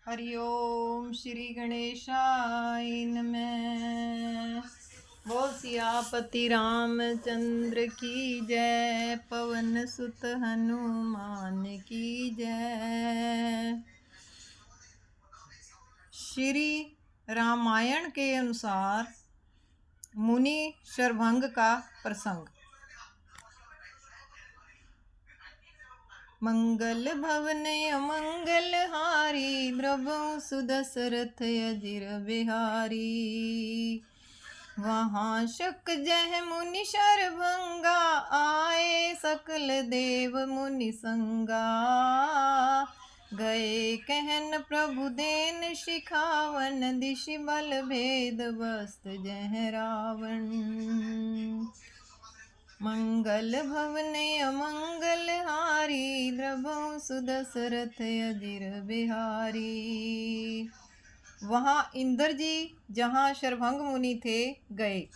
हरि ओम श्री गणेशाय नमः। बोल सियापति रामचंद्र की जय, पवन सुत हनुमान की जय। श्री रामायण के अनुसार मुनि शरभंग का प्रसंग। मंगल भवन अमंगल हारी, द्रवौ सुदशरथ अजिर बिहारी। वहाँ शक जह मुनि शरभंगा, आए सकल देव मुनि संगा। गए कहन प्रभु देन शिखावन, दिशि बल भेद वस्त जह रावण। मंगल भवन अमंगल हारी, द्रवौ सुदशरथ अजिर बिहारी। वहाँ इंद्र जी जहाँ शरभंग मुनि थे गए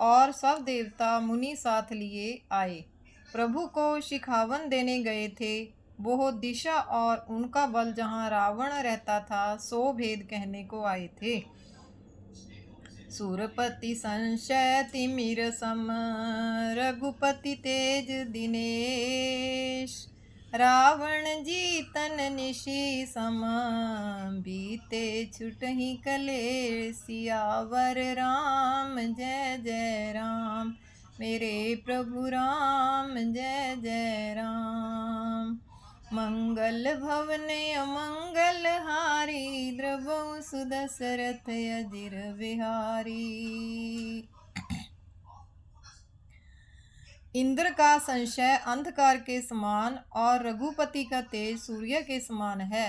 और सब देवता मुनि साथ लिए आए। प्रभु को शिखावन देने गए थे। वो दिशा और उनका बल जहाँ रावण रहता था सो भेद कहने को आए थे। सुरपति संशय तिमिर सम, रघुपति तेज दिनेश। रावण जीतन निशि सम, बीते छुटहि कलेश। सियावर राम जय जय राम, मेरे प्रभु राम जय जय राम। मंगल भवन अमंगल हारी, द्रवौ सुदशरथ अजिर बिहारी। इंद्र का संशय अंधकार के समान और रघुपति का तेज सूर्य के समान है।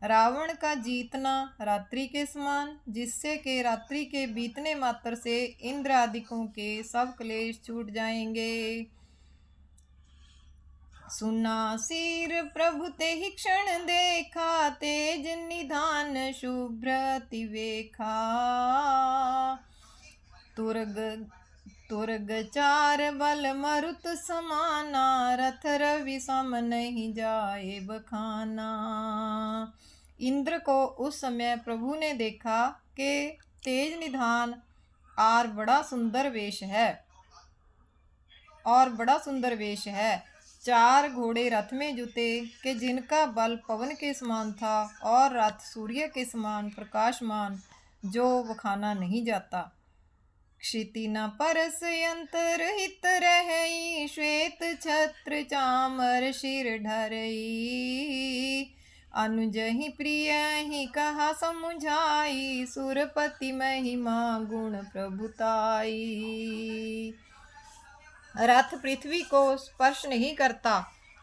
रावण का जीतना रात्रि के समान, जिससे के रात्रि के बीतने मात्र से इंद्र आदिकों के सब क्लेश छूट जाएंगे। सुना सिर प्रभु ते ही क्षण देखा, तेज निधान शुभ्र अतिवेखा। तुरग चार बल मरुत समाना, रथ रवि सम नहीं जाए बखाना। इंद्र को उस समय प्रभु ने देखा कि तेज निधान और बड़ा सुंदर वेश है। चार घोड़े रथ में जुते कि जिनका बल पवन के समान था और रथ सूर्य के समान प्रकाशमान, जो बखाना नहीं जाता। क्षिति न परस यंत्र हित रहई, श्वेत छत्र चामर शिर ढरई। अनुज ही प्रिय ही कहा समुझाई, सुरपति महिमा गुण प्रभुताई। रथ पृथ्वी को स्पर्श नहीं करता,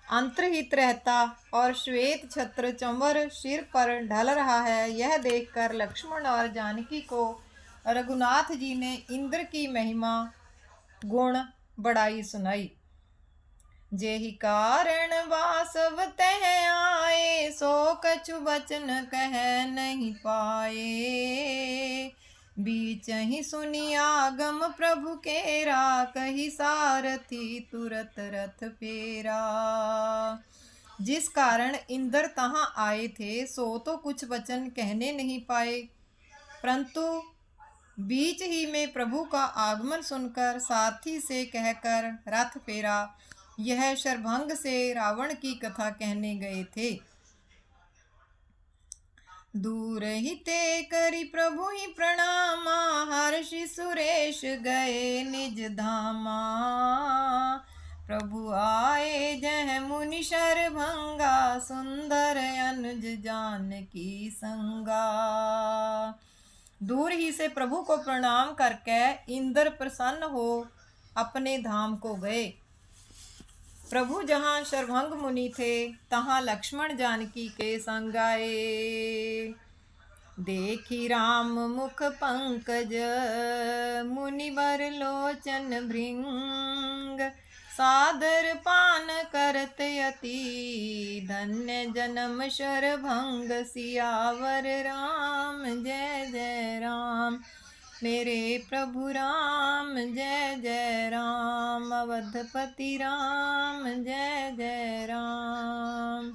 अंतर्हित रहता और श्वेत छत्र चंवर सिर पर ढल रहा है। यह देखकर लक्ष्मण और जानकी को रघुनाथ जी ने इंद्र की महिमा गुण बड़ाई सुनाई। जेहि कारण वासव तह आए, सो कछु वचन कह नहीं पाए। बीच ही सुनी आगम प्रभु केरा, कही सारथी तुरत रथ फेरा। जिस कारण इंद्र तहाँ आए थे सो तो कुछ वचन कहने नहीं पाए, परंतु बीच ही में प्रभु का आगमन सुनकर सारथी से कहकर रथ फेरा। यह शरभंग से रावण की कथा कहने गए थे। दूर ही ते करी प्रभु ही प्रणामा, हर्षि सुरेश गए निज धामा। प्रभु आए जह मुनि शरभंगा, सुंदर अनुज जानकी संगा। दूर ही से प्रभु को प्रणाम करके इंद्र प्रसन्न हो अपने धाम को गए। प्रभु जहाँ शरभंग मुनि थे तहाँ लक्ष्मण जानकी के संग आए। देखी राम मुख पंकज, मुनिवर लोचन भृंग। सादर पान करत यति, धन्य जन्म शरभंग। सियावर राम जय जय राम, मेरे प्रभु राम जय जय राम। अवधपति राम जय जय राम।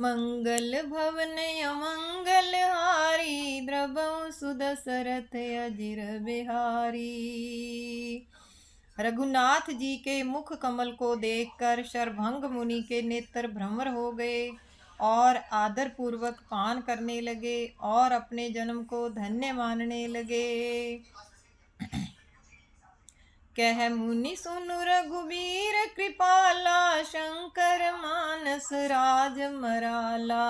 मंगल भवन अमंगल हारी, द्रवहु सुदशरथ अजिर बिहारी। रघुनाथ जी के मुख कमल को देखकर शरभंग मुनि के नेत्र भ्रमर हो गए और आदर पूर्वक पान करने लगे और अपने जन्म को धन्य मानने लगे। कह मुनि सुनु रघुबीर कृपाला, शंकर मानस राज मराला।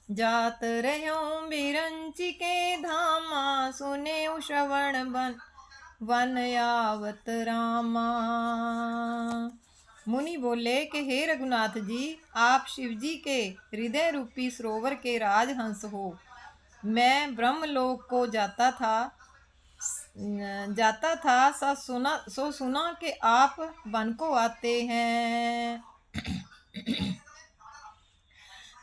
जात रह्यों बिरंची के धामा, सुने श्रवण वन आवत रामा। मुनि बोले कि हे रघुनाथ जी, आप शिव जी के हृदय रूपी सरोवर के राजहंस हो। मैं ब्रह्मलोक को जाता था सो सुना कि आप वन को आते हैं।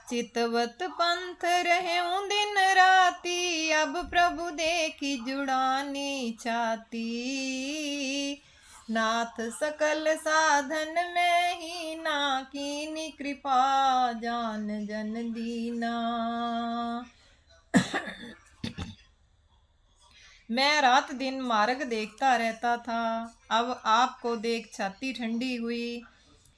चितवत पंथ रहूं दिन राती, अब प्रभु देखी जुड़ानी छाती। नाथ सकल साधन में ही ना, कीनी कृपा जान जन दीना। मैं रात दिन मार्ग देखता रहता था, अब आपको देख छाती ठंडी हुई।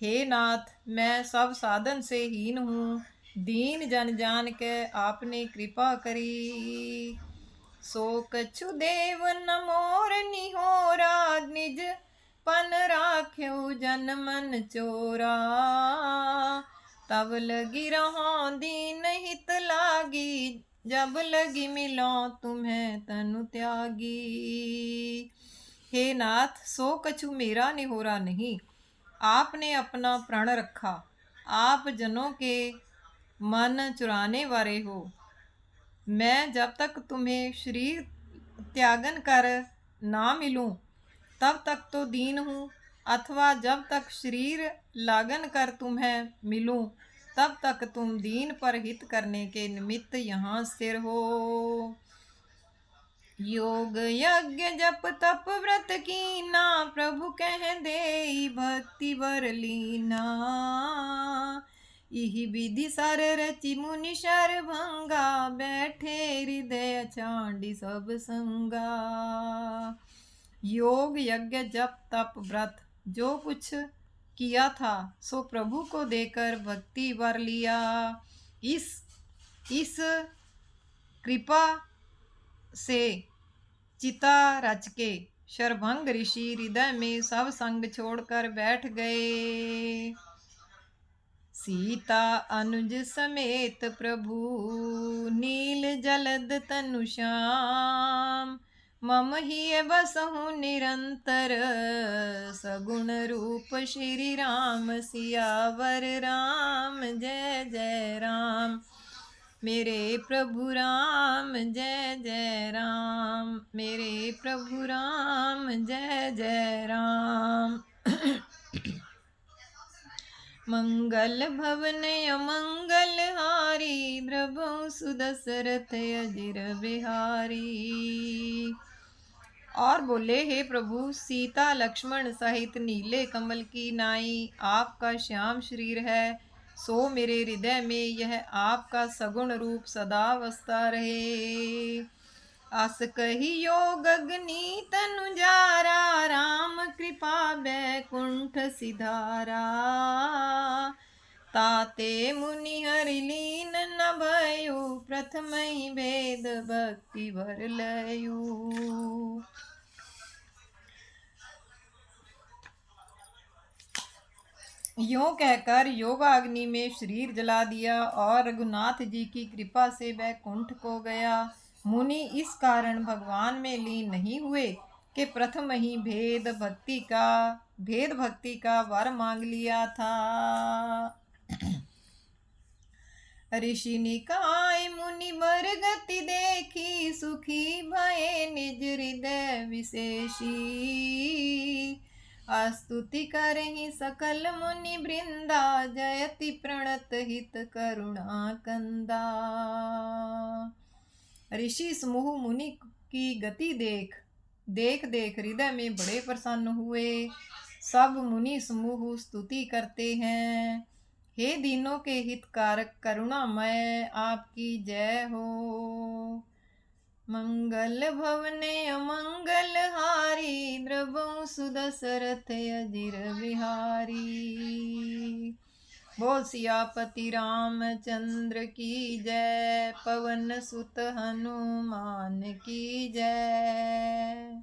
हे नाथ, मैं सब साधन से हीन हूँ, दीन जन जान के आपने कृपा करी। सो कछु देव न मोर निहोरा, निज पन राख्यो जन मन चोरा। तब लगी रहो दीन हित लागी, जब लगी मिलो तुम्हें तनु त्यागी। हे नाथ, सो कछु मेरा निहोरा नहीं, आपने अपना प्रण रखा। आप जनों के मन चुराने वाले हो। मैं जब तक तुम्हें शरीर त्यागन कर ना मिलूं, तब तक तो दीन हूँ, अथवा जब तक शरीर लागन कर तुम्हें मिलूं, तब तक तुम दीन पर हित करने के निमित्त यहाँ स्थिर हो। योग यज्ञ जप तप व्रत कीना, प्रभु कह दे भक्ति वर लीना। इहि विधि सर रचि मुनि शर भंगा, बैठे हृदय छांडी सब संगा। योग यज्ञ जप तप व्रत जो कुछ किया था, सो प्रभु को देकर भक्ति वर लिया। इस कृपा से चिता रच के शरभंग ऋषि हृदय में सब संग छोड़कर बैठ गए। सीता अनुज समेत प्रभु, नील जलद तनु श्याम। मम ही बसहु निरंतर, सगुण रूप श्री राम। सियावर राम जय जय राम, मेरे प्रभु राम जय जय राम। मेरे प्रभु राम जय जय राम। मंगल भवन अमंगल हारी, द्रवहु सुदशरथ अजिर बिहारी। और बोले, हे प्रभु, सीता लक्ष्मण सहित नीले कमल की नाई आपका श्याम शरीर है, सो मेरे हृदय में यह आपका सगुण रूप सदा बसता रहे। अस कही योग अग्नि तनु जारा, राम कृपा बैकुंठ सिधारा। ताते मुनि हरि लीन न भयो, प्रथम ही भेद भक्ति भर लयु। यों कहकर योगाग्नि में शरीर जला दिया और रघुनाथ जी की कृपा से बैकुंठ को गया। मुनि इस कारण भगवान में लीन नहीं हुए कि प्रथम ही भेद भक्ति का वर मांग लिया था। ऋषि निकाय मुनि बर गति देखी, सुखी भये निज हृदय विशेषी। स्तुति करहि सकल मुनि वृंदा, जयति प्रणत हित करुणा कंदा। ऋषि समूह मुनि की गति देख हृदय में बड़े प्रसन्न हुए। सब मुनि समूह स्तुति करते हैं। हे दीनों के हितकारक करुणामय आपकी जय हो। मंगल भवने अमंगल हारी द्रवं सुदशरथ अजिर बिहारी। बोल सियापति रामचंद्र की जय, पवन सुत हनुमान की जय।